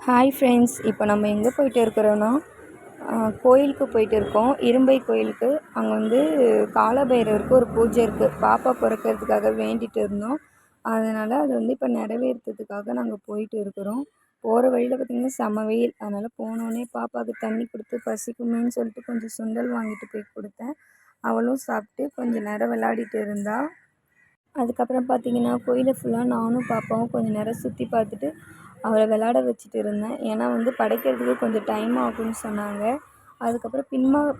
Hi friends, இப்போ நம்ம எங்கே போயிட்டு இருக்கிறோன்னா கோயிலுக்கு போயிட்டு இருக்கோம். இரும்பை கோயிலுக்கு. அங்கே வந்து காலபைரவருக்கு ஒரு பூஜை இருக்குது. பாப்பா பிறக்கிறதுக்காக வேண்டிகிட்டு இருந்தோம். அதனால் அது வந்து இப்போ நிறைவேற்றுறதுக்காக நாங்கள் போயிட்டு இருக்கிறோம். போகிற வழியில் பார்த்திங்கன்னா செம வெயில். அதனால் போனோடனே பாப்பாவுக்கு தண்ணி கொடுத்து பசிக்குமேன்னு சொல்லிட்டு கொஞ்சம் சுண்டல் வாங்கிட்டு போய் கொடுத்தேன். அவளும் சாப்பிட்டு கொஞ்சம் நேரம் விளையாடிட்டு இருந்தாள். அதுக்கப்புறம் பார்த்திங்கன்னா கோயிலை ஃபுல்லாக நானும் பாப்பாவும் கொஞ்சம் நேரம் சுற்றி பார்த்துட்டு அவளை விளையாட வச்சுட்டு இருந்தேன். ஏன்னா வந்து படைக்கிறதுக்கு கொஞ்சம் டைம் ஆகும்னு சொன்னாங்க. அதுக்கப்புறம்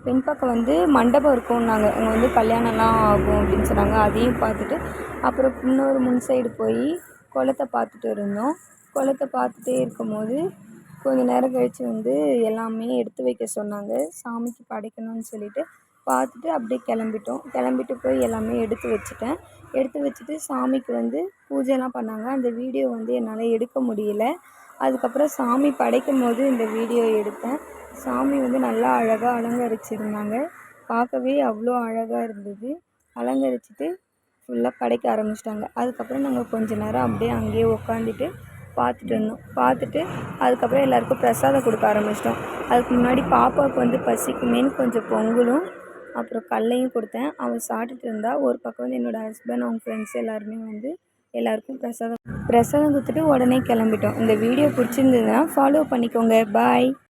பின்பக்கம் வந்து மண்டபம் இருக்கும்னாங்க. அங்கே வந்து கல்யாணம்லாம் ஆகும் அப்படின்னு சொன்னாங்க. அதையும் பார்த்துட்டு அப்புறம் இன்னொரு முன் சைடு போய் குளத்த பார்த்துட்டு இருந்தோம். குளத்த பார்த்துட்டே இருக்கும்போது கொஞ்சம் நேரம் கழித்து வந்து எல்லாமே எடுத்து வைக்க சொன்னாங்க. சாமிக்கு படைக்கணும்னு சொல்லிட்டு பார்த்துட்டு அப்படியே கிளம்பிட்டு போய் எல்லாமே எடுத்து வச்சுட்டேன். எடுத்து வச்சுட்டு சாமிக்கு வந்து பூஜைலாம் பண்ணாங்க. அந்த வீடியோ வந்து என்னால் எடுக்க முடியல. அதுக்கப்புறம் சாமி படைக்கும் போது இந்த வீடியோ எடுத்தேன். சாமி வந்து நல்லா அழகாக அலங்கரிச்சிருந்தாங்க. பார்க்கவே அவ்வளோ அழகாக இருந்தது. அலங்கரிச்சுட்டு ஃபுல்லாக படைக்க ஆரம்பிச்சிட்டாங்க. அதுக்கப்புறம் நாங்கள் கொஞ்சம் நேரம் அப்படியே அங்கேயே உட்காந்துட்டு பார்த்துட்டு இருந்தோம். பார்த்துட்டு அதுக்கப்புறம் எல்லாேருக்கும் பிரசாதம் கொடுக்க ஆரம்பிச்சிட்டோம். அதுக்கு முன்னாடி பாப்பாவுக்கு வந்து பசிக்குமேன்னு கொஞ்சம் பொங்கலும் அப்புறம் கடலையும் கொடுத்தேன். அவள் சாப்பிட்டுட்டு இருந்தா. ஒரு பக்கம் வந்து என்னோடய ஹஸ்பண்ட், அவங்க ஃப்ரெண்ட்ஸ் எல்லாருமே வந்து எல்லாேருக்கும் பிரசாதம் கொடுத்துட்டு உடனே கிளம்பிட்டோம். இந்த வீடியோ பிடிச்சிருந்ததுன்னா ஃபாலோ பண்ணிக்கோங்க. பாய்.